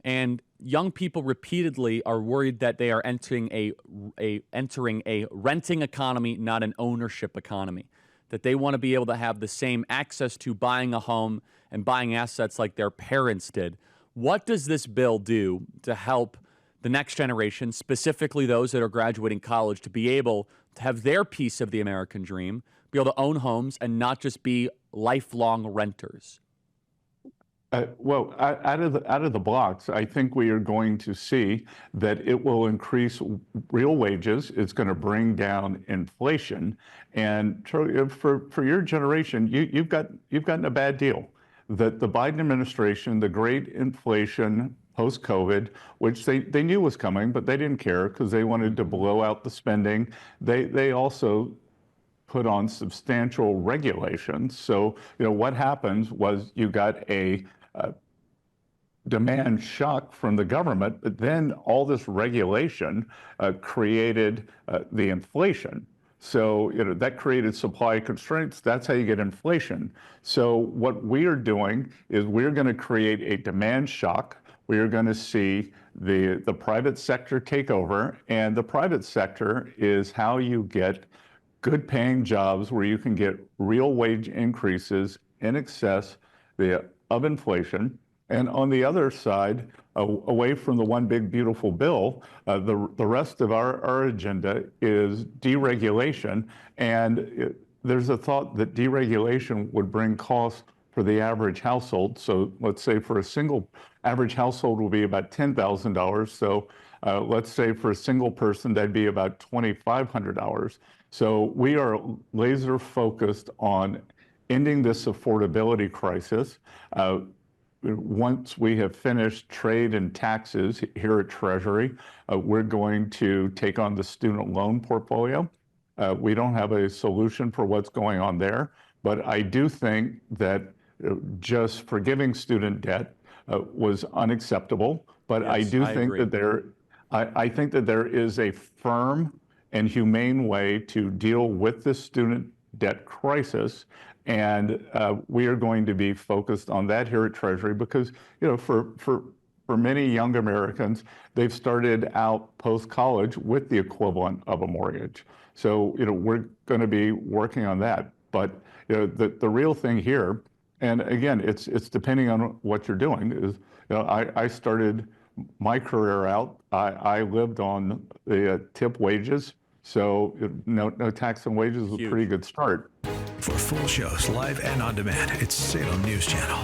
And young people repeatedly are worried that they are entering a renting economy, not an ownership economy. That they want to be able to have the same access to buying a home and buying assets like their parents did. What does this bill do to help the next generation, specifically those that are graduating college, to be able to have their piece of the American dream, be able to own homes and not just be lifelong renters? Out of the blocks, I think we are going to see that it will increase real wages. It's going to bring down inflation. And for your generation, you've gotten a bad deal. That the Biden administration, the great inflation post-COVID, which they knew was coming, but they didn't care because they wanted to blow out the spending. They also put on substantial regulations. So, what happens was you got a demand shock from the government, but then all this regulation created the inflation. So, that created supply constraints. That's how you get inflation. So what we are doing is we're going to create a demand shock. We are going to see the private sector take over, and the private sector is how you get good paying jobs where you can get real wage increases in excess of inflation. And on the other side, away from the one big beautiful bill, the rest of our agenda is deregulation. And there's a thought that deregulation would bring costs for the average household. So let's say for a single average household will be about $10,000. So let's say for a single person, that'd be about $2,500. So we are laser focused on ending this affordability crisis. Once we have finished trade and taxes here at Treasury, we're going to take on the student loan portfolio. We don't have a solution for what's going on there, but I do think that just forgiving student debt was unacceptable. But yes, I do think that I think that there is a firm and humane way to deal with this student debt crisis. And we are going to be focused on that here at Treasury because, for many young Americans, they've started out post-college with the equivalent of a mortgage. So, we're going to be working on that. But, the real thing here, and again, it's depending on what you're doing, is, I started my career out, I lived on the tip wages. So no tax on wages was a pretty good start. For full shows, live and on demand, it's Salem News Channel.